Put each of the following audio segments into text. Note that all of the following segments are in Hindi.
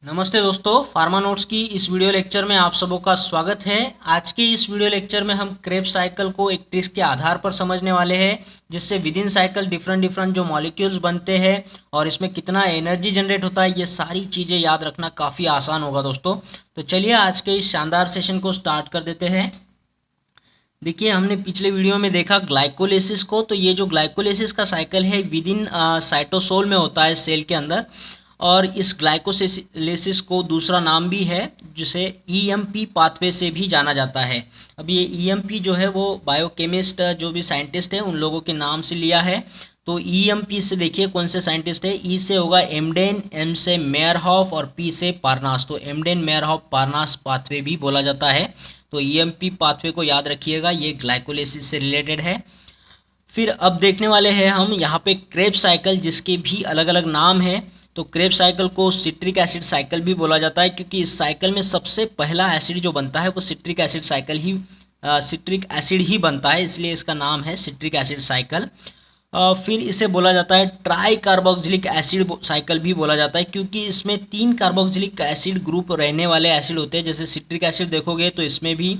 नमस्ते दोस्तों, फार्मा नोट्स की इस वीडियो लेक्चर में आप सबों का स्वागत है। आज के इस वीडियो लेक्चर में हम क्रेब्स साइकिल को एक ट्रिक्स के आधार पर समझने वाले हैं, जिससे with in cycle different different जो मॉलिक्यूल्स बनते हैं और इसमें कितना एनर्जी जनरेट होता है, ये सारी चीज़ें याद रखना काफ़ी आसान होगा दोस्तों। तो चलिए आज के इस शानदार सेशन को स्टार्ट कर देते हैं। देखिए, हमने पिछले वीडियो में देखा ग्लाइकोलिसिस को। तो ये जो ग्लाइकोलिसिस का साइकिल है विद इन साइटोसोल में होता है, सेल के अंदर। और इस ग्लाइकोलिसिस को दूसरा नाम भी है, जिसे ईएमपी पाथवे से भी जाना जाता है। अब ये ईएमपी जो है वो बायोकेमिस्ट जो भी साइंटिस्ट है उन लोगों के नाम से लिया है। तो ईएमपी से देखिए कौन से साइंटिस्ट है। ई से होगा एमडेन, एम से मेयरहॉफ और पी से पारनास। तो एमडेन मेयरहॉफ पारनास पाथवे भी बोला जाता है। तो ईएमपी पाथवे को याद रखिएगा, ये ग्लाइकोलिसिस से रिलेटेड है। फिर अब देखने वाले हैं हम यहाँ पे क्रेब्स साइकिल, जिसके भी अलग अलग नाम है। तो क्रेब्स साइकिल को सिट्रिक एसिड साइकिल भी बोला जाता है, क्योंकि इस साइकिल में सबसे पहला एसिड जो बनता है वो सिट्रिक एसिड ही बनता है, इसलिए इसका नाम है सिट्रिक एसिड साइकिल। फिर इसे बोला जाता है ट्राई कार्बोक्सिलिक एसिड साइकिल भी बोला जाता है, क्योंकि इसमें 3 कार्बोक्सिलिक एसिड ग्रुप रहने वाले एसिड होते हैं। जैसे सिट्रिक एसिड देखोगे तो इसमें भी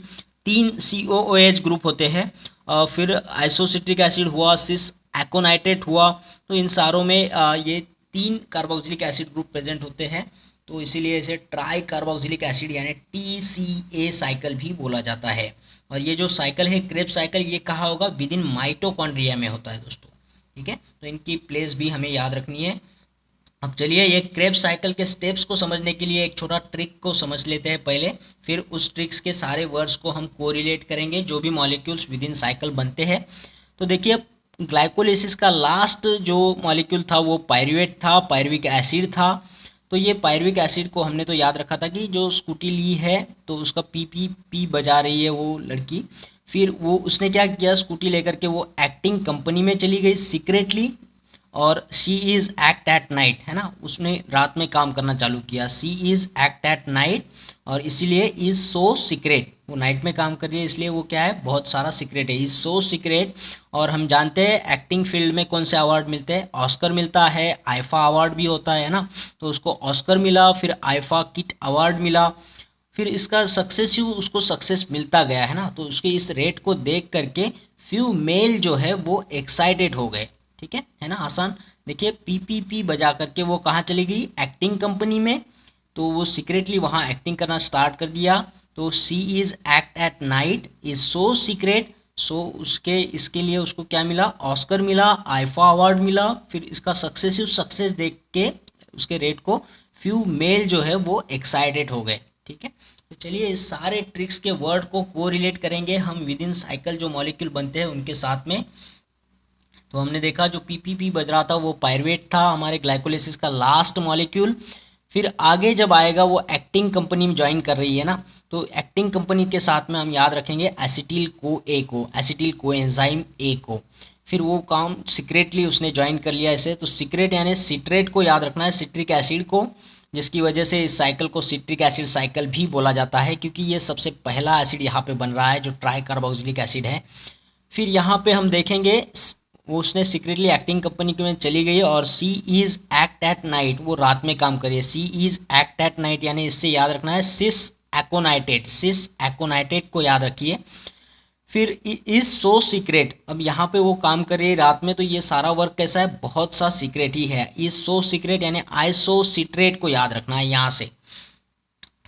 3 COOH ग्रुप होते हैं। फिर आइसोसिट्रिक एसिड हुआ, सिस एकोनाइट्रेट हुआ। तो इन सारों में ये 3 कार्बोक्सिलिक एसिड ग्रुप प्रेजेंट होते हैं। तो इसीलिए इसे ट्राई कार्बोक्सिलिक एसिड यानी TCA साइकिल भी बोला जाता है। और ये जो साइकिल है क्रेब्स साइकिल, ये कहाँ होगा? विद इन माइटोकॉन्ड्रिया में होता है दोस्तों। ठीक है, तो इनकी प्लेस भी हमें याद रखनी है। अब चलिए ये क्रेब्स साइकिल के स्टेप्स को समझने के लिए एक छोटा ट्रिक को समझ लेते हैं पहले। फिर उस ट्रिक्स के सारे वर्ड्स को हम कोरिलेट करेंगे जो भी मॉलिक्यूल्स विद इन साइकिल बनते हैं। तो देखिए, ग्लाइकोलिसिस का लास्ट जो मॉलिक्यूल था वो पायरुवेट था, पायरुविक एसिड था। तो ये पायरुविक एसिड को हमने तो याद रखा था कि जो स्कूटी ली है तो उसका पी पी पी बजा रही है वो लड़की। फिर वो उसने क्या किया, स्कूटी लेकर के वो एक्टिंग कंपनी में चली गई सीक्रेटली। और she is act at night, है ना, उसने रात में काम करना चालू किया। सी इज़ एक्ट एट नाइट, और इसीलिए इज़ सो सीक्रेट, वो नाइट में काम कर रही है इसलिए वो क्या है, बहुत सारा सीक्रेट है, इज़ सो सीक्रेट। और हम जानते हैं एक्टिंग फील्ड में कौन से अवार्ड मिलते हैं, ऑस्कर मिलता है, आईफा अवार्ड भी होता है ना। तो उसको ऑस्कर मिला, फिर आईफा किट अवार्ड मिला। फिर इसका सक्सेसिव उसको सक्सेस मिलता गया, है ना। तो उसके इस रेट को देख करके फ्यू मेल जो है वो एक्साइटेड हो गए। ठीक है ना, आसान। देखिए, पी बजा करके वो कहाँ चली गई, एक्टिंग कंपनी में। तो वो सीक्रेटली वहाँ एक्टिंग करना स्टार्ट कर दिया। तो C is act at night is so secret. So उसके इसके लिए उसको क्या मिला, ऑस्कर मिला, आईफा अवार्ड मिला। फिर इसका सक्सेसिव सक्सेस देख के उसके रेट को फ्यू मेल जो है वो एक्साइटेड हो गए। ठीक है, तो चलिए इस सारे ट्रिक्स के वर्ड को कोरिलेट करेंगे हम विद इन साइकिल जो मॉलिक्यूल बनते हैं उनके साथ में। तो हमने देखा जो पी बज रहा था वो पायरुवेट था, हमारे ग्लाइकोलिसिस का लास्ट मॉलिक्यूल। फिर आगे जब आएगा वो एक्टिंग कंपनी में ज्वाइन कर रही है ना, तो एक्टिंग कंपनी के साथ में हम याद रखेंगे एसिटिल को ए को, एसिटिल को एंजाइम ए को। फिर वो काम सीक्रेटली उसने ज्वाइन कर लिया इसे। तो सीक्रेट यानी सिट्रेट को याद रखना है, सिट्रिक एसिड को, जिसकी वजह से इस साइकिल को सिट्रिक एसिड साइकिल भी बोला जाता है, क्योंकि ये सबसे पहला एसिड यहाँ पे बन रहा है जो ट्राई कार्बोक्सिलिक एसिड है। फिर यहाँ पे हम देखेंगे वो उसने सीक्रेटली एक्टिंग कंपनी में चली गई, और सी इज़ एक्ट एट नाइट, वो रात में काम करिए। सी इज़ एक्ट एट नाइट यानी इससे याद रखना है सिस एकोनाइटेट, सिस एकोनाइटेट को याद रखिए। फिर इज सो सीक्रेट, अब यहाँ पे वो काम कर रही है रात में, तो ये सारा वर्क कैसा है, बहुत सा सीक्रेट ही है। इज सो सीक्रेट यानी आइसोसिट्रेट को याद रखना है यहाँ से।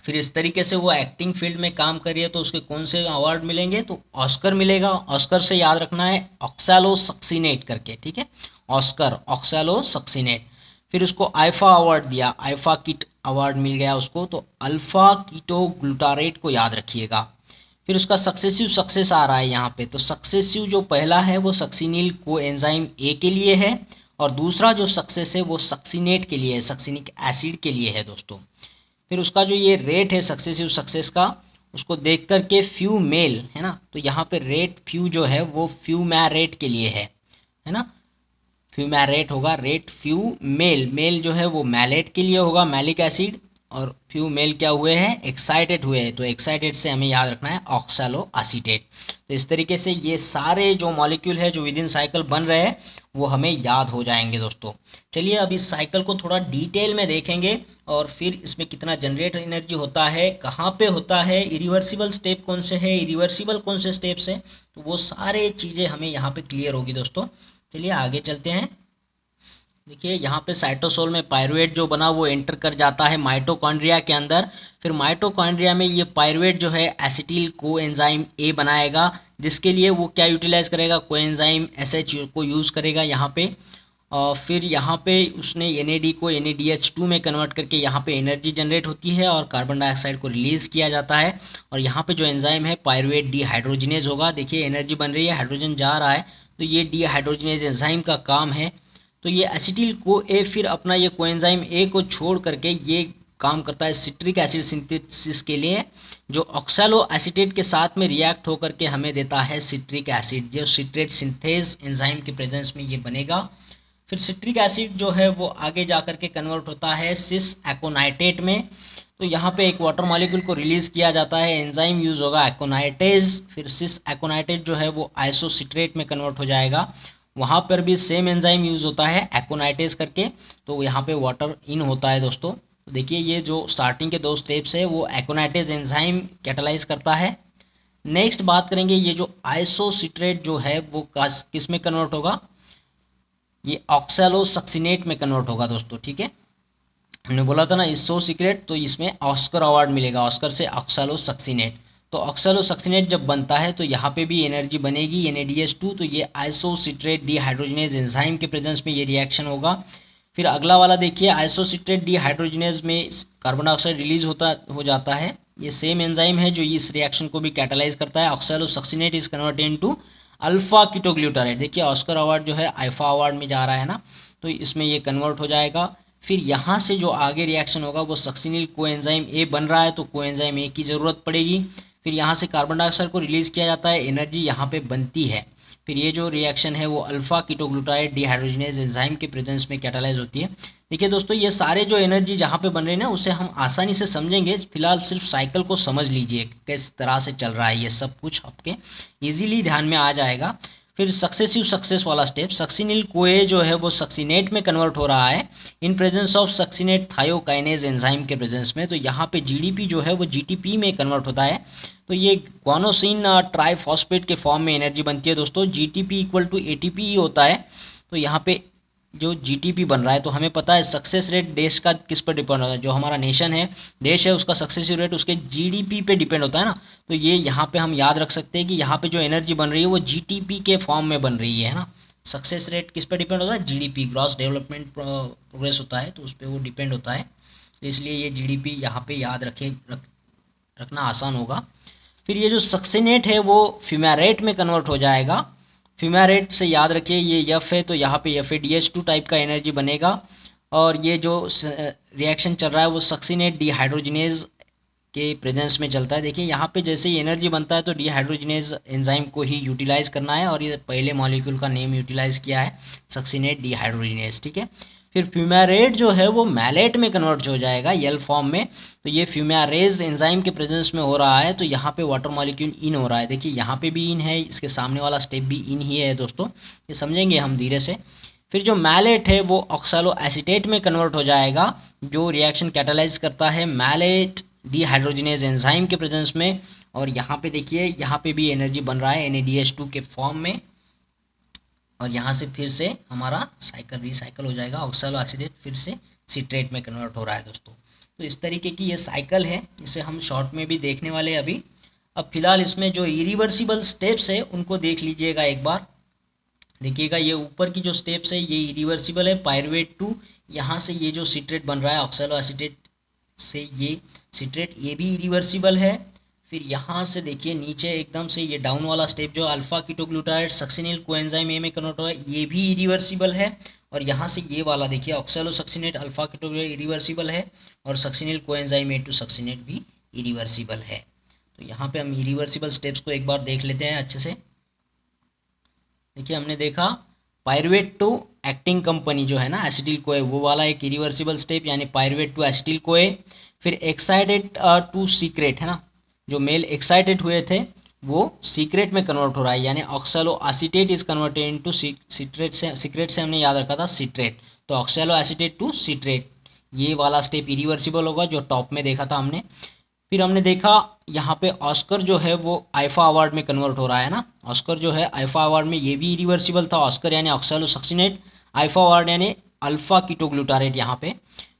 फिर इस तरीके से वो एक्टिंग फील्ड में काम कर रही है, तो उसके कौन से अवार्ड मिलेंगे, तो ऑस्कर मिलेगा। ऑस्कर से याद रखना है ऑक्सैलोसक्सिनेट करके, ठीक है, ऑस्कर ऑक्सैलोसक्सिनेट। फिर उसको आईफा अवार्ड दिया, आईफा किट अवार्ड मिल गया उसको, तो अल्फा कीटो ग्लूटारेट को याद रखिएगा। फिर उसका सक्सेसिव सक्सेस आ रहा है यहाँ पे। तो सक्सेसिव जो पहला है वो सक्सिनिल को एंजाइम ए के लिए है, और दूसरा जो सक्सेस है वो सक्सिनेट के लिए है, सक्सिनिक एसिड के लिए है दोस्तों। फिर उसका जो ये रेट है सक्सेसिव सक्सेस का, उसको देख करके फ्यू मेल, है ना, तो यहाँ पे रेट फ्यू जो है वो फ्यूमैरेट के लिए है ना, फ्यूमैरेट होगा। रेट फ्यू मेल, मेल जो है वो मैलेट के लिए होगा, मैलिक एसिड। और फ्यू मेल क्या हुए हैं, एक्साइटेड हुए हैं, तो एक्साइटेड से हमें याद रखना है ऑक्सैलो एसीटेट। तो इस तरीके से ये सारे जो मॉलिक्यूल है जो विद इन साइकिल बन रहे हैं वो हमें याद हो जाएंगे दोस्तों। चलिए अब इस साइकिल को थोड़ा डिटेल में देखेंगे और फिर इसमें कितना जनरेट एनर्जी होता है, कहाँ पे होता है, इरिवर्सिबल स्टेप कौन से है, इरिवर्सिबल कौन से स्टेप्स है, तो वो सारे चीज़ें हमें यहाँ पे क्लियर होगी दोस्तों। चलिए आगे चलते हैं। देखिए यहाँ पे साइटोसोल में पायरुवेट जो बना वो एंटर कर जाता है माइटोकॉन्ड्रिया के अंदर। फिर माइटोकॉन्ड्रिया में ये पायरुवेट जो है एसिटिल कोएंजाइम ए बनाएगा, जिसके लिए वो क्या यूटिलाइज करेगा, कोएंजाइम एसएच को यूज़ करेगा यहाँ पे। और फिर यहाँ पे उसने NAD को NADH2 में कन्वर्ट करके यहाँ पे एनर्जी जनरेट होती है और कार्बन डाइऑक्साइड को रिलीज़ किया जाता है। और यहाँ पे जो एंजाइम है पायरुवेट डीहाइड्रोजिनेज होगा। देखिए एनर्जी बन रही है, हाइड्रोजन जा रहा है, तो ये डीहाइड्रोजिनेज एंजाइम का काम है। तो ये एसिटिल को ए फिर अपना ये कोएंजाइम ए को छोड़ करके ये काम करता है सिट्रिक एसिड सिंथेसिस के लिए, जो ऑक्सैलो एसीटेट के साथ में रिएक्ट होकर के हमें देता है सिट्रिक एसिड, जो सिट्रेट सिंथेज एंजाइम के प्रेजेंस में ये बनेगा। फिर सिट्रिक एसिड जो है वो आगे जा कर के कन्वर्ट होता है सिस एकोनाइटेट में। तो यहाँ पे एक वाटर मॉलिक्यूल को रिलीज़ किया जाता है, एंजाइम यूज़ होगा एकोनाइटेज। फिर सिस एकोनाइटेट जो है वो आइसोसिट्रेट में कन्वर्ट हो जाएगा, वहाँ पर भी सेम एंजाइम यूज़ होता है एकोनाइटेज करके, तो यहाँ पे वाटर इन होता है दोस्तों। तो देखिए ये जो स्टार्टिंग के 2 स्टेप्स है वो एकोनाइटेज एंजाइम कैटालाइज करता है। नेक्स्ट बात करेंगे ये जो आइसोसिट्रेट जो है वो किस में कन्वर्ट होगा, ये ऑक्सैलोसक्सिनेट में कन्वर्ट होगा दोस्तों। ठीक है, हमने बोला था ना आइसोसिट्रेट, तो इसमें ऑस्कर अवार्ड मिलेगा, ऑस्कर से ऑक्सैलोसक्सिनेट। तो ऑक्सैलोसक्सिनेट जब बनता है तो यहाँ पे भी एनर्जी बनेगी NADH2, तो ये आइसोसिट्रेट डीहाइड्रोजिनेज एंजाइम के प्रेजेंस में ये रिएक्शन होगा। फिर अगला वाला देखिए, आइसोसिट्रेट डीहाइड्रोजिनेज में कार्बन डाइऑक्साइड रिलीज हो जाता है, ये सेम एंजाइम है जो इस रिएक्शन को भी कैटालाइज करता है। Oxalosuccinate is converted into alpha ketoglutarate. देखिए ऑस्कर अवार्ड जो है आइफा अवार्ड में जा रहा है ना, तो इसमें ये कन्वर्ट हो जाएगा। फिर यहाँ से जो आगे रिएक्शन होगा वो सक्सिनिल कोएंजाइम ए बन रहा है, तो कोएंजाइम ए की ज़रूरत पड़ेगी। फिर यहाँ से कार्बन डाइऑक्साइड को रिलीज़ किया जाता है, एनर्जी यहाँ पे बनती है। फिर ये जो रिएक्शन है वो अल्फा कीटोग्लूटारेट डीहाइड्रोजिनेज एंजाइम के प्रेजेंस में कैटालाइज होती है। देखिए दोस्तों ये सारे जो एनर्जी जहाँ पे बन रही है ना उसे हम आसानी से समझेंगे, फिलहाल सिर्फ साइकिल को समझ लीजिए किस तरह से चल रहा है, ये सब कुछ आपके ईजिली ध्यान में आ जाएगा। फिर सक्सेसिव सक्सेस वाला स्टेप, सक्सिनिल कोए जो है वो सक्सिनेट में कन्वर्ट हो रहा है in presence of succinate thiokinase enzyme के प्रेजेंस में। तो यहाँ पे GDP जो है वो GTP में कन्वर्ट होता है, तो ये ग्वानोसिन ट्राइफॉस्फेट के फॉर्म में एनर्जी बनती है दोस्तों। GTP इक्वल टू ATP ही होता है। तो यहाँ पे जो GTP बन रहा है, तो हमें पता है सक्सेस रेट देश का किस पर डिपेंड होता है, जो हमारा नेशन है, देश है, उसका सक्सेस रेट उसके GDP पे डिपेंड होता है ना। तो ये यहाँ पे हम याद रख सकते हैं कि यहाँ पे जो एनर्जी बन रही है वो GTP के फॉर्म में बन रही है ना। सक्सेस रेट किस पर डिपेंड होता है, GDP, ग्रॉस डेवलपमेंट प्रोग्रेस होता है, तो उस पर वो डिपेंड होता है। तो इसलिए ये GDP यहाँ पे याद रखना आसान होगा। फिर ये जो सक्सिनेट है वो फ्यूमेरेट में कन्वर्ट हो जाएगा। फ्यूमेरेट से याद रखिए ये F है, तो यहाँ पे FADH2 टाइप का एनर्जी बनेगा। और ये जो रिएक्शन चल रहा है वो सक्सिनेट डीहाइड्रोजिनेज के प्रेजेंस में चलता है। देखिए यहाँ पे जैसे ही एनर्जी बनता है तो डीहाइड्रोजिनेज एंजाइम को ही यूटिलाइज करना है, और ये पहले मॉलिक्यूल का नेम यूटिलाइज किया है सक्सिनेट डीहाइड्रोजिनेज। ठीक है, फिर फ्यूमेरेट जो है वो मैलेट में कन्वर्ट हो जाएगा L फॉर्म में। तो ये फ्यूमेरेज एंजाइम के प्रेजेंस में हो रहा है, तो यहाँ पे वाटर मॉलिक्यूल इन हो रहा है। देखिए यहाँ पे भी इन है, इसके सामने वाला स्टेप भी इन ही है दोस्तों, ये समझेंगे हम धीरे से। फिर जो मैलेट है वो ऑक्सैलो एसीटेट में कन्वर्ट हो जाएगा, जो रिएक्शन कैटालाइज करता है मैलेट डीहाइड्रोजिनेज एंजाइम के प्रेजेंस में। और यहाँ पे देखिए यहाँ पे भी एनर्जी बन रहा है NADH2 के फॉर्म में, और यहाँ से फिर से हमारा साइकिल रिसाइकल हो जाएगा, ऑक्सैलो एसीटेट फिर से सिट्रेट में कन्वर्ट हो रहा है दोस्तों। तो इस तरीके की ये साइकिल है, इसे हम शॉर्ट में भी देखने वाले हैं अभी। अब फिलहाल इसमें जो इरिवर्सिबल स्टेप्स है उनको देख लीजिएगा एक बार। देखिएगा ये ऊपर की जो स्टेप्स है ये इरिवर्सिबल है, पायरुवेट टू यहाँ से ये जो सिट्रेट बन रहा है ऑक्सैलो एसीटेट से ये सिट्रेट, ये भी इरिवर्सिबल है। फिर यहाँ से देखिए नीचे एकदम से ये डाउन वाला स्टेप जो अल्फा कीटोग्लूटाराइड सक्सिनिल कोएंजाइम ए में कन्वर्ट हुआ है, ये भी इरिवर्सिबल है। और यहाँ से ये वाला देखिए ऑक्सैलोसक्सिनेट अल्फा कीटोग्लूटाराइड इरिवर्सिबल है, और succinyl coenzyme A to succinate भी इरिवर्सिबल है। तो यहाँ पे हम इरिवर्सिबल स्टेप्स को एक बार देख लेते हैं अच्छे से। देखिए हमने देखा पायरुवेट टू एक्टिंग कंपनी जो है ना एसिटिल कोए, वो वाला एक इरिवर्सिबल स्टेप यानी पायरुवेट टू एसिटिल कोए। फिर एक्साइटेड टू सीक्रेट है ना, जो मेल एक्साइटेड हुए थे वो सीक्रेट में कन्वर्ट हो रहा है, यानी oxalo acetate is converted into secret से हमने याद रखा था सिट्रेट, तो ऑक्सैलो एसीटेट टू सिट्रेट, ये वाला स्टेप इरिवर्सिबल होगा जो टॉप में देखा था हमने। फिर हमने देखा यहाँ पे ऑस्कर जो है वो आइफा अवार्ड में कन्वर्ट हो रहा है ना, ऑस्कर जो है आइफा अवार्ड में, ये भी इरिवर्सिबल था। ऑस्कर यानी ऑक्सैलोसक्सिनेट, आइफा अवार्ड यानी अल्फा कीटोग्लूटारेट यहाँ पे।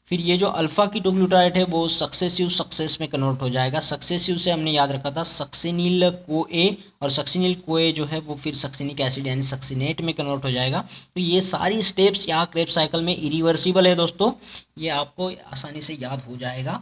फिर ये जो अल्फा कीटोग्लूटारेट है वो सक्सेसिव सक्सेस में कन्वर्ट हो जाएगा। सक्सेसिव से हमने याद रखा था सक्सिनिल कोए, और सक्सिनिल कोए जो है वो फिर सक्सिनिक एसिड यानी सक्सिनेट में कन्वर्ट हो जाएगा। तो ये सारी स्टेप्स यहाँ क्रेब्स साइकिल में इरिवर्सिबल है दोस्तों, ये आपको आसानी से याद हो जाएगा।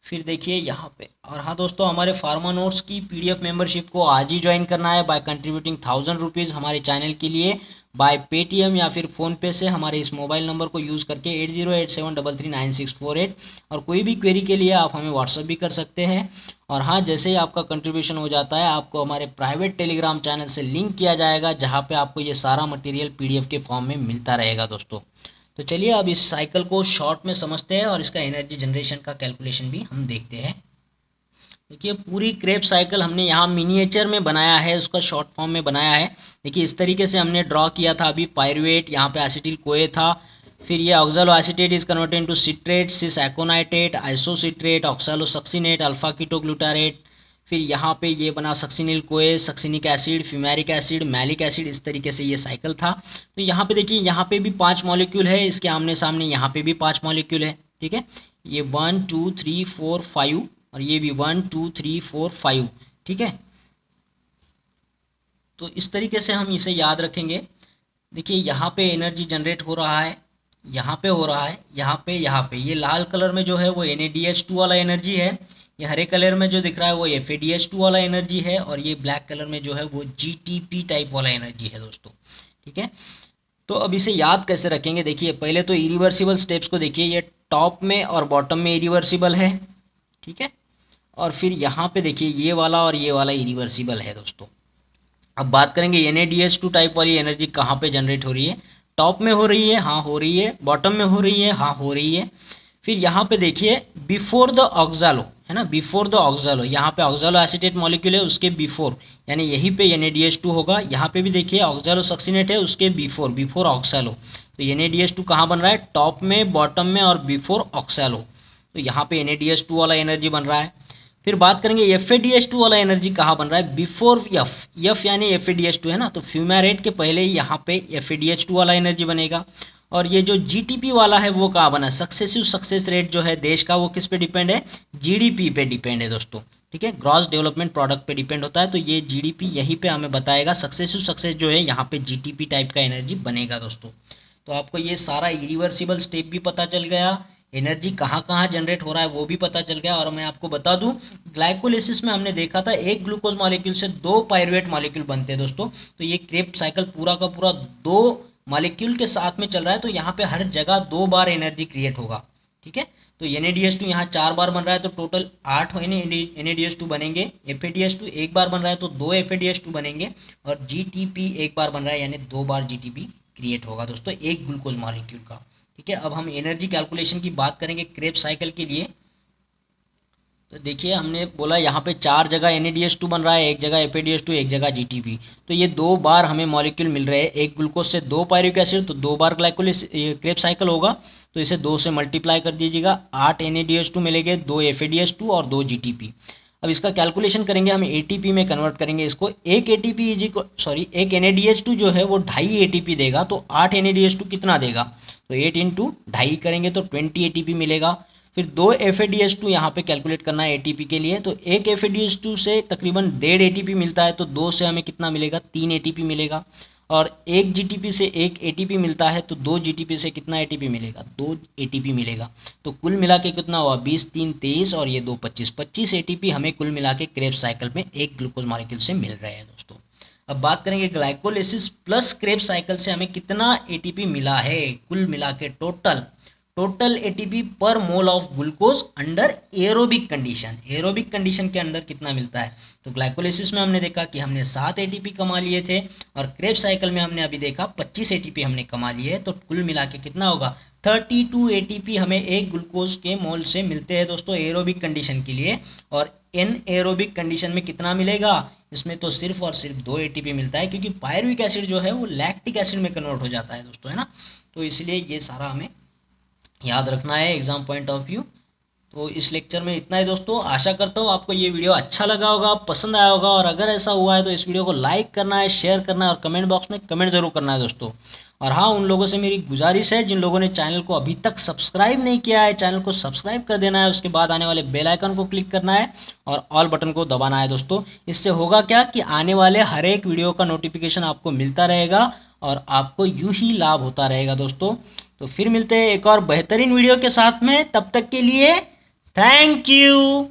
फिर देखिए यहाँ पे, और हाँ दोस्तों, हमारे फार्मा नोट्स की पीडीएफ मेंबरशिप को आज ही ज्वाइन करना है बाय कंट्रीब्यूटिंग 1000 रुपीज़ हमारे चैनल के लिए बाय पेटीएम या फिर फ़ोनपे से हमारे इस मोबाइल नंबर को यूज़ करके 8087339648। और कोई भी क्वेरी के लिए आप हमें व्हाट्सअप भी कर सकते हैं। और हाँ, जैसे ही आपका कंट्रीब्यूशन हो जाता है आपको हमारे प्राइवेट टेलीग्राम चैनल से लिंक किया जाएगा, जहाँ पे आपको ये सारा मटेरियल पीडीएफ के फॉर्म में मिलता रहेगा दोस्तों। तो चलिए अब इस साइकिल को शॉर्ट में समझते हैं और इसका एनर्जी जनरेशन का कैलकुलेशन भी हम देखते हैं। देखिए पूरी क्रेब्स साइकिल हमने यहाँ मिनिएचर में बनाया है, उसका शॉर्ट फॉर्म में बनाया है। देखिए इस तरीके से हमने ड्रॉ किया था अभी, पायरुवेट, यहाँ पे एसिटिल कोए था, फिर ये oxaloacetate is converted into citrate, cis aconitate, isocitrate, oxalosuccinate, alpha ketoglutarate, फिर यहाँ पे ये बना succinyl CoA, succinic acid, fumaric acid, malic acid, इस तरीके से ये साइकिल था। तो यहाँ पे देखिए यहाँ पे भी 5 मॉलिक्यूल है, इसके आमने सामने यहाँ पे भी 5 मॉलिक्यूल है, ठीक है। ये 1 2 3 4 5 और ये भी 1 2 3 4 5, ठीक है। तो इस तरीके से हम इसे याद रखेंगे। देखिए यहाँ पे एनर्जी जनरेट हो रहा है, यहाँ पे हो रहा है, यहाँ पे ये लाल कलर में जो है वो NADH2 वाला एनर्जी है, ये हरे कलर में जो दिख रहा है वो FADH2 वाला एनर्जी है, और ये ब्लैक कलर में जो है वो GTP टाइप वाला एनर्जी है दोस्तों, ठीक है। तो अब इसे याद कैसे रखेंगे, देखिए पहले तो इरिवर्सिबल स्टेप्स को देखिए, ये टॉप में और बॉटम में इरिवर्सिबल है, ठीक है। और फिर यहाँ पे देखिए ये वाला और ये वाला इरिवर्सिबल है दोस्तों। अब बात करेंगे NADH2 टाइप वाली एनर्जी कहाँ पे जनरेट हो रही है, टॉप में हो रही है, हाँ हो रही है, बॉटम में हो रही है, हाँ हो रही है। फिर यहाँ पे देखिए बिफोर द ऑक्सालो है ना, बिफोर द ऑक्सालो, यहाँ पे ऑक्सालो एसीटेट मॉलिक्यूल है उसके बिफोर, यानी यहीं पे NADH2 होगा। यहाँ पे भी देखिए ऑक्सालो सक्सिनेट है उसके बिफोर, बिफोर ऑक्सालो, तो NADH2 कहाँ बन रहा है, टॉप में, बॉटम में और बिफोर ऑक्सालो, तो यहाँ पे NADH2 वाला एनर्जी बन रहा है। फिर बात करेंगे FADH2 वाला एनर्जी कहाँ बन रहा है, बिफोर F यानी FADH2 है ना, तो फ्यूमेरेट के पहले ही यहाँ पे FADH2 वाला एनर्जी बनेगा। और ये जो GTP वाला है वो कहाँ बना, सक्सेसिव सक्सेस रेट जो है देश का वो किस पे डिपेंड है, GDP पे डिपेंड है दोस्तों, ठीक है, ग्रॉस डेवलपमेंट प्रोडक्ट पे डिपेंड होता है। तो ये GDP यहीं पे हमें बताएगा, सक्सेसिव सक्सेस जो है यहाँ पे GTP टाइप का एनर्जी बनेगा दोस्तों। तो आपको ये सारा इरिवर्सिबल स्टेप भी पता चल गया, एनर्जी कहाँ कहाँ जनरेट हो रहा है वो भी पता चल गया। और मैं आपको बता दूं ग्लाइकोलिसिस में हमने देखा था एक ग्लूकोज मॉलिक्यूल से 2 पायरुवेट मॉलिक्यूल बनते हैं दोस्तों। तो ये क्रेब्स साइकिल पूरा का पूरा 2 मॉलिक्यूल के साथ में चल रहा है, तो यहाँ पे हर जगह 2 बार एनर्जी क्रिएट होगा, ठीक है। तो NADH2 यहाँ 4 बार बन रहा है, तो टोटल 8 NADH2 बनेंगे। FADH2 एक बार बन रहा है तो 2 FADH2 बनेंगे, और GTP एक बार बन रहा है यानी 2 बार GTP क्रिएट होगा दोस्तों एक ग्लूकोज मॉलिक्यूल का, ठीक है। अब हम एनर्जी कैलकुलेशन की बात करेंगे क्रेब्स साइकिल के लिए। तो देखिए हमने बोला यहाँ पे 4 जगह NADH2 बन रहा है, एक जगह FADH2, एक जगह GTP, तो ये 2 बार हमें मॉलिक्यूल मिल रहे हैं, एक ग्लूकोज से 2 पायरुविक एसिड, तो 2 बार ग्लाइकोलिस क्रेब्स साइकिल होगा, तो इसे 2 से मल्टीप्लाई कर दीजिएगा, 8 NADH2 मिलेंगे, 2 FADH2 और 2 GTP। अब इसका कैलकुलेशन करेंगे हम ATP में कन्वर्ट करेंगे इसको, एक NADH2 जो है वो 2.5 ATP देगा, तो 8 NADH2 कितना देगा, तो 8 इंटू 2.5 करेंगे तो 20 ATP मिलेगा। फिर 2 FADH2 यहाँ पे कैलकुलेट करना है ATP के लिए, तो एक FADH2 से तकरीबन 1.5 ATP मिलता है, तो 2 से हमें कितना मिलेगा, 3 ATP मिलेगा। और एक GTP से 1 ATP मिलता है, तो 2 GTP से कितना ATP मिलेगा, 2 ATP मिलेगा। तो कुल मिला के कितना हुआ, 20 3 23 और ये 2 25 ATP हमें कुल मिला के क्रेब्स साइकिल में एक ग्लूकोज मॉलिक्यूल से मिल रहे हैं दोस्तों। अब बात करेंगे ग्लाइकोलिसिस प्लस क्रेब्स साइकिल से हमें कितना ATP मिला है, कुल मिला के टोटल ATP पर mole of glucose under aerobic condition, aerobic condition के अंदर कितना मिलता है। तो ग्लाइकोलिसिस में हमने देखा कि हमने 7 ATP कमा लिए थे, और क्रेब्स साइकिल में हमने अभी देखा 25 ATP हमने कमा लिए है, तो कुल मिला के कितना होगा, 32 ATP हमें एक ग्लूकोज के मोल से मिलते हैं दोस्तों एरोबिक कंडीशन के लिए। और एन एरोबिक कंडीशन में कितना मिलेगा, इसमें तो सिर्फ और सिर्फ 2 एटीपी मिलता है, क्योंकि पायरुविक एसिड जो है वो लैक्टिक एसिड में कन्वर्ट हो जाता है दोस्तों, है ना। तो इसलिए ये सारा हमें याद रखना है एग्जाम पॉइंट ऑफ व्यू। तो इस लेक्चर में इतना ही दोस्तों। आशा करता हूँ आपको ये वीडियो अच्छा लगा होगा, पसंद आया होगा, और अगर ऐसा हुआ है तो इस वीडियो को लाइक करना है, शेयर करना है और कमेंट बॉक्स में कमेंट जरूर करना है दोस्तों। और हाँ, उन लोगों से मेरी गुजारिश है जिन लोगों ने चैनल को अभी तक सब्सक्राइब नहीं किया है, चैनल को सब्सक्राइब कर देना है, उसके बाद आने वाले बेल आइकन को क्लिक करना है और ऑल बटन को दबाना है दोस्तों। इससे होगा क्या कि आने वाले हर एक वीडियो का नोटिफिकेशन आपको मिलता रहेगा और आपको यूं ही लाभ होता रहेगा दोस्तों। तो फिर मिलते हैं एक और बेहतरीन वीडियो के साथ में, तब तक के लिए थैंक यू।